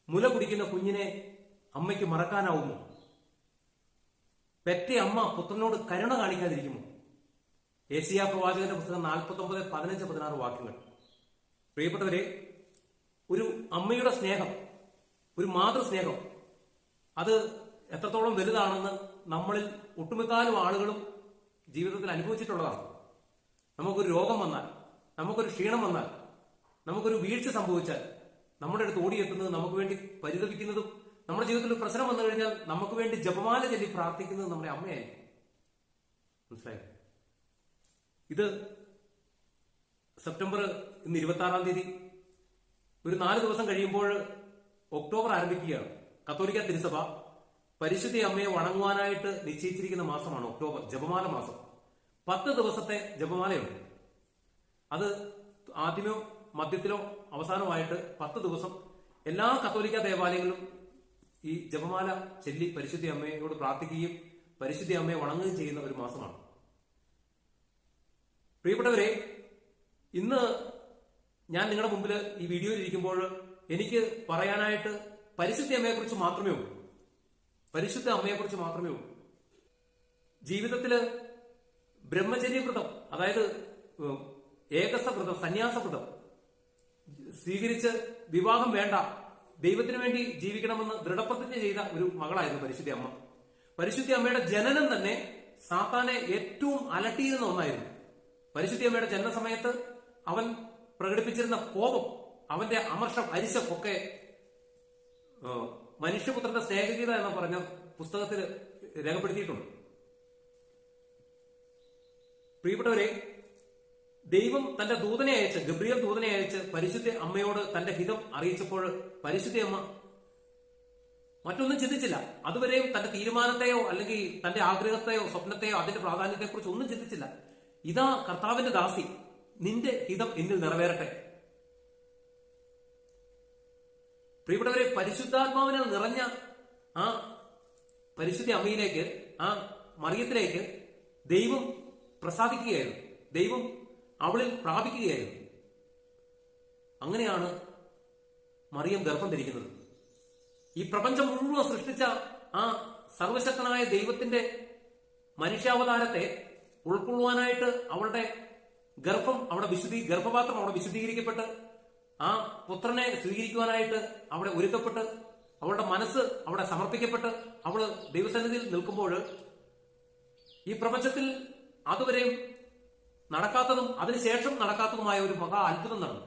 മുല കുടിക്കുന്ന കുഞ്ഞിനെ അമ്മയ്ക്ക് മറക്കാനാവുമോ? പെറ്റ അമ്മ പുത്രനോട് കരുണ കാണിക്കാതിരിക്കുമോ? ഏശയ്യാ പ്രവാചകന്റെ പുസ്തകം 49:15-16 വാക്യങ്ങൾ. പ്രിയപ്പെട്ടവരെ, ഒരു അമ്മയുടെ സ്നേഹം, ഒരു മാതൃസ്നേഹം, അത് എത്രത്തോളം വലുതാണെന്ന് നമ്മളിൽ ഒട്ടുമിക്കാലും ആളുകളും ജീവിതത്തിൽ അനുഭവിച്ചിട്ടുള്ളതാണ്. നമുക്കൊരു രോഗം വന്നാൽ, നമുക്കൊരു ക്ഷീണം വന്നാൽ, നമുക്കൊരു വീഴ്ച സംഭവിച്ചാൽ നമ്മുടെ അടുത്ത് ഓടിയെത്തുന്നത്, നമുക്ക് വേണ്ടി പരിതപിക്കുന്നതും, നമ്മുടെ ജീവിതത്തിൽ ഒരു പ്രശ്നം വന്നു കഴിഞ്ഞാൽ നമുക്ക് വേണ്ടി ജപമാല ചൊല്ലി പ്രാർത്ഥിക്കുന്നത് നമ്മുടെ അമ്മയായിരിക്കും. മനസ്സിലായോ? ഇത് സെപ്റ്റംബർ ഇന്ന് 26-ാം തീയതി, ഒരു 4 ദിവസം കഴിയുമ്പോൾ ഒക്ടോബർ ആരംഭിക്കുകയാണ്. കത്തോലിക്ക തിരുസഭ പരിശുദ്ധ അമ്മയെ വണങ്ങുവാനായിട്ട് നിശ്ചയിച്ചിരിക്കുന്ന മാസമാണ് ഒക്ടോബർ, ജപമാല മാസം. 10 ദിവസത്തെ ജപമാലയുണ്ട്. അത് ആദ്യമോ മധ്യത്തിലോ അവസാനമായിട്ട് 10 ദിവസം എല്ലാ കത്തോലിക്ക ദേവാലയങ്ങളിലും ഈ ജപമാല ചൊല്ലി പരിശുദ്ധ അമ്മയോട് പ്രാർത്ഥിക്കുകയും പരിശുദ്ധ അമ്മയെ വണങ്ങുകയും ചെയ്യുന്ന ഒരു മാസമാണ്. പ്രിയപ്പെട്ടവരെ, ഇന്ന് ഞാൻ നിങ്ങളുടെ മുമ്പിൽ ഈ വീഡിയോയിൽ ഇരിക്കുമ്പോൾ എനിക്ക് പറയാനായിട്ട് പരിശുദ്ധ അമ്മയെക്കുറിച്ച് മാത്രമേ ഉള്ളൂ. പരിശുദ്ധ അമ്മയെക്കുറിച്ച് മാത്രമേ ഉള്ളൂ. ജീവിതത്തില് ബ്രഹ്മചര്യവ്രതം, അതായത് ഏകസവ്രതം, സന്യാസവ്രതം സ്വീകരിച്ച് വിവാഹം വേണ്ട, ദൈവത്തിന് വേണ്ടി ജീവിക്കണമെന്ന് ദൃഢപ്രതിജ്ഞ ചെയ്ത ഒരു മകളായിരുന്നു പരിശുദ്ധ അമ്മ. പരിശുദ്ധ അമ്മയുടെ ജനനം തന്നെ സാത്താനെ ഏറ്റവും അലട്ടിയിരുന്ന ഒന്നായിരുന്നു. പരിശുദ്ധ അമ്മയുടെ ജനന സമയത്ത് അവൻ പ്രകടിപ്പിച്ചിരുന്ന കോപം, അവന്റെ അമർഷം, അരിശമൊക്കെ മനുഷ്യപുത്രന്റെ സ്നേഹഗീത എന്ന് പറഞ്ഞ പുസ്തകത്തിൽ രേഖപ്പെടുത്തിയിട്ടുണ്ട്. പ്രിയപ്പെട്ടവരെ, ദൈവം തന്റെ ദൂതനെ അയച്ച്, ഗബ്രിയേൽ ദൂതനെ അയച്ച് പരിശുദ്ധ അമ്മയോട് തന്റെ ഹിതം അറിയിച്ചപ്പോൾ പരിശുദ്ധ അമ്മ മറ്റൊന്നും ചിന്തിച്ചില്ല. അതുവരെയും തന്റെ തീരുമാനത്തെയോ അല്ലെങ്കിൽ തന്റെ ആഗ്രഹത്തെയോ സ്വപ്നത്തെയോ അതിന്റെ പ്രാധാന്യത്തെക്കുറിച്ച് ഒന്നും ചിന്തിച്ചില്ല. ഇതാ കർത്താവിന്റെ ദാസി, നിന്റെ ഹിതം എന്നിൽ നിറവേറട്ടെ. പ്രിയപ്പെട്ടവരെ, പരിശുദ്ധാത്മാവിനാൽ നിറഞ്ഞ ആ പരിശുദ്ധ അമ്മയിലേക്ക്, ആ മറിയത്തിലേക്ക് ദൈവം പ്രസാദിക്കുകയായിരുന്നു. ദൈവം അവളിൽ പ്രാപിക്കുകയായിരുന്നു. അങ്ങനെയാണ് മറിയം ഗർഭം ധരിക്കുന്നത്. ഈ പ്രപഞ്ചം മുഴുവൻ സൃഷ്ടിച്ച ആ സർവശക്തനായ ദൈവത്തിന്റെ മനുഷ്യാവതാരത്തെ ഉൾക്കൊള്ളുവാനായിട്ട് അവളുടെ ഗർഭം, ഗർഭപാത്രം അവിടെ വിശുദ്ധീകരിക്കപ്പെട്ട് ആ പുത്രനെ സ്വീകരിക്കുവാനായിട്ട് അവിടെ ഒരുക്കപ്പെട്ട് അവളുടെ മനസ്സ് അവിടെ സമർപ്പിക്കപ്പെട്ട് അവള് ദൈവസന്നിധിയിൽ നിൽക്കുമ്പോൾ ഈ പ്രപഞ്ചത്തിൽ അതുവരെയും നടക്കാത്തതും അതിനുശേഷം നടക്കാത്തതുമായ ഒരു മഹാ അത്ഭുതം നടന്നു.